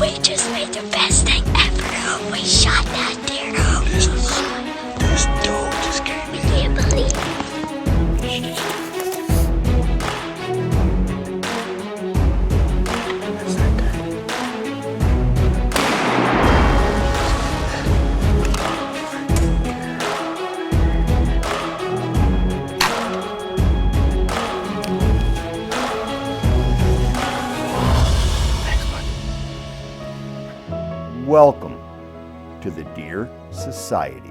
We just made the best thing ever. We shot that deer. This dog just came We in. can't believe it. That's that guy. Thanks, bud. Welcome to the Deer Society.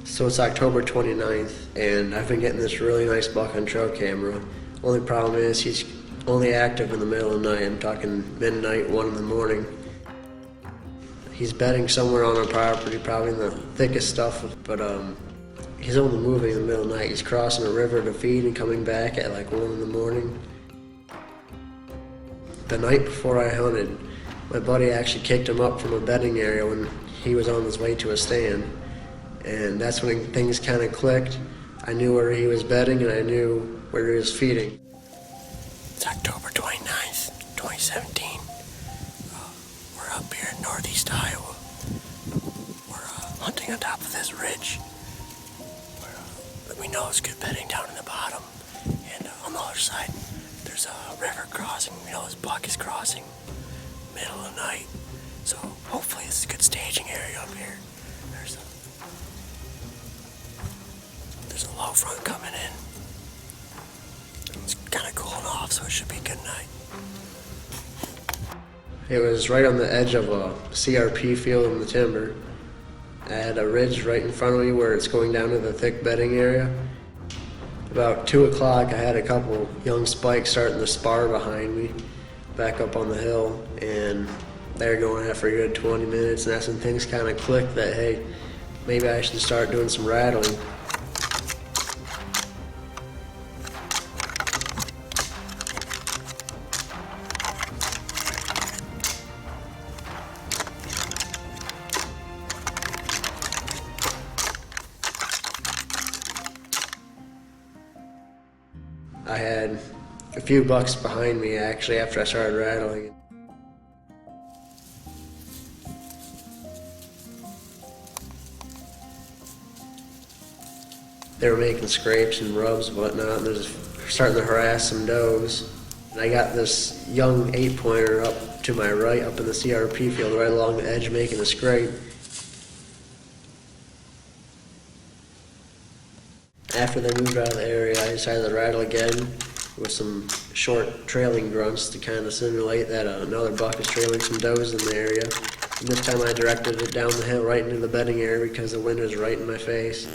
So it's October 29th, and I've been getting this really nice buck on trail camera. Only problem is he's only active in the middle of the night. I'm talking midnight, 1 in the morning. He's bedding somewhere on our property, probably in the thickest stuff, but he's only moving in the middle of the night. He's crossing a river to feed and coming back at like 1 in the morning. The night before I hunted, my buddy actually kicked him up from a bedding area when he was on his way to a stand. And that's when things kind of clicked. I knew where he was bedding and I knew where he was feeding. It's October 29th, 2017. We're up here in northeast Iowa. We're hunting on top of this ridge. We know it's good bedding down in the bottom. And on the other side, there's a river crossing. We know this buck is crossing middle of the night. So hopefully this is a good staging area up here. There's a low front coming in. It's kind of cooling off, so it should be a good night. It was right on the edge of a CRP field in the timber. I had a ridge right in front of me where it's going down to the thick bedding area. About 2 o'clock, I had a couple young spikes starting to spar behind me, back up on the hill, and they were going at for a good 20 minutes, and that's when things kind of clicked that, hey, maybe I should start doing some rattling. I had a few bucks behind me actually after I started rattling. They were making scrapes and rubs and whatnot, and they're starting to harass some does. And I got this young 8-pointer up to my right, up in the CRP field, right along the edge, making a scrape. After they moved out of the area, I decided to rattle again with some short trailing grunts to kind of simulate that another buck is trailing some does in the area. And this time I directed it down the hill right into the bedding area because the wind was right in my face.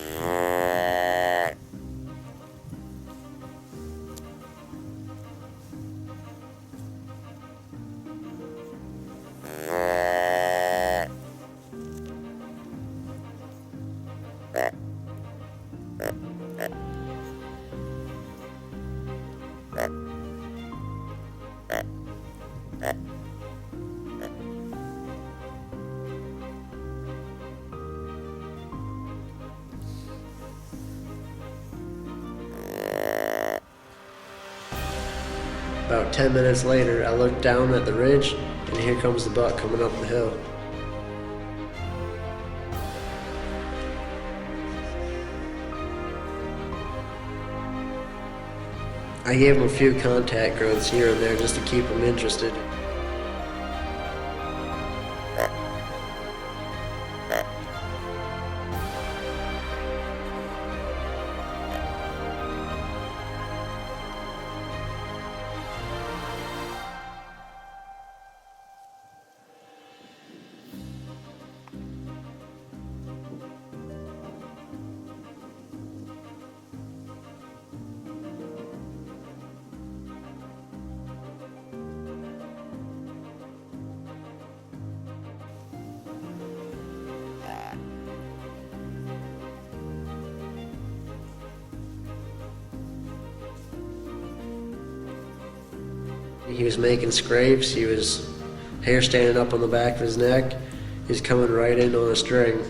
About 10 minutes later, I looked down at the ridge, and here comes the buck coming up the hill. I gave him a few contact grunts here and there just to keep him interested. He was making scrapes. He was hair standing up on the back of his neck. He's coming right in on a string.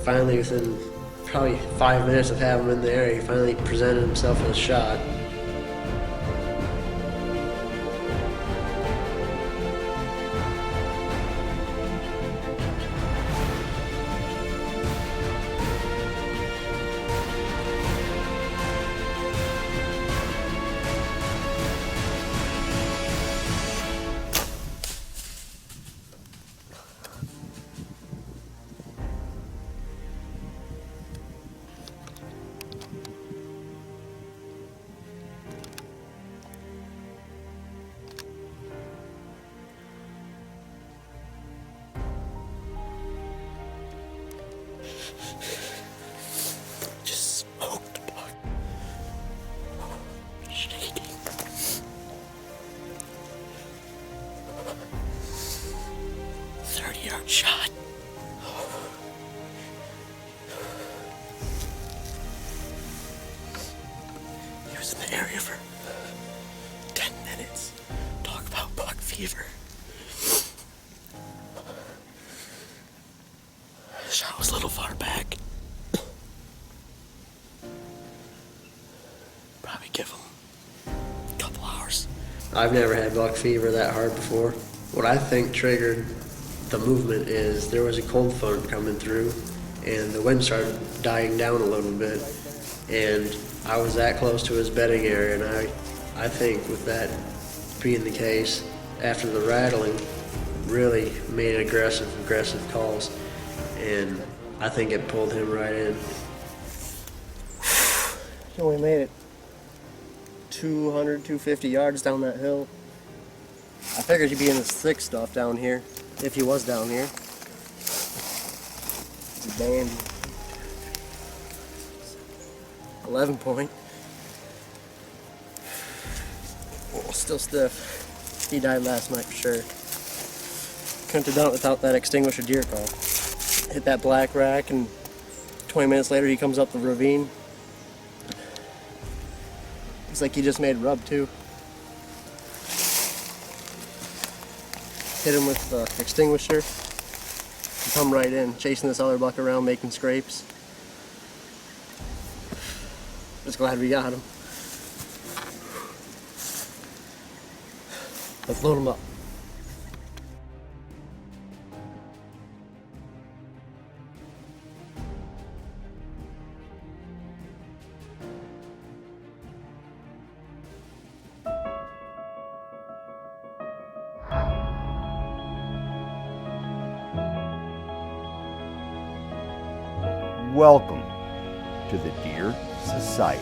Finally, within probably 5 minutes of having him in the area, he finally presented himself with a shot. Just smoked the buck. Shaking. 30-yard shot. He was in the area for 10 minutes. Talk about buck fever. The shot was a little far back. Probably give him a couple hours. I've never had buck fever that hard before. What I think triggered the movement is there was a cold front coming through and the wind started dying down a little bit, and I was that close to his bedding area, and I think with that being the case, after the rattling, really made aggressive calls, and I think it pulled him right in. He only made it 200, 250 yards down that hill. I figured he'd be in this thick stuff down here, if he was down here. He's a dandy. 11 point. Oh, still stiff. He died last night for sure. Couldn't have done it without that extinguisher deer call. Hit that black rack, and 20 minutes later he comes up the ravine. It's like he just made rub too. Hit him with the extinguisher. And come right in, chasing this other buck around, making scrapes. Just glad we got him. Let's load him up. Welcome to the Deer Society.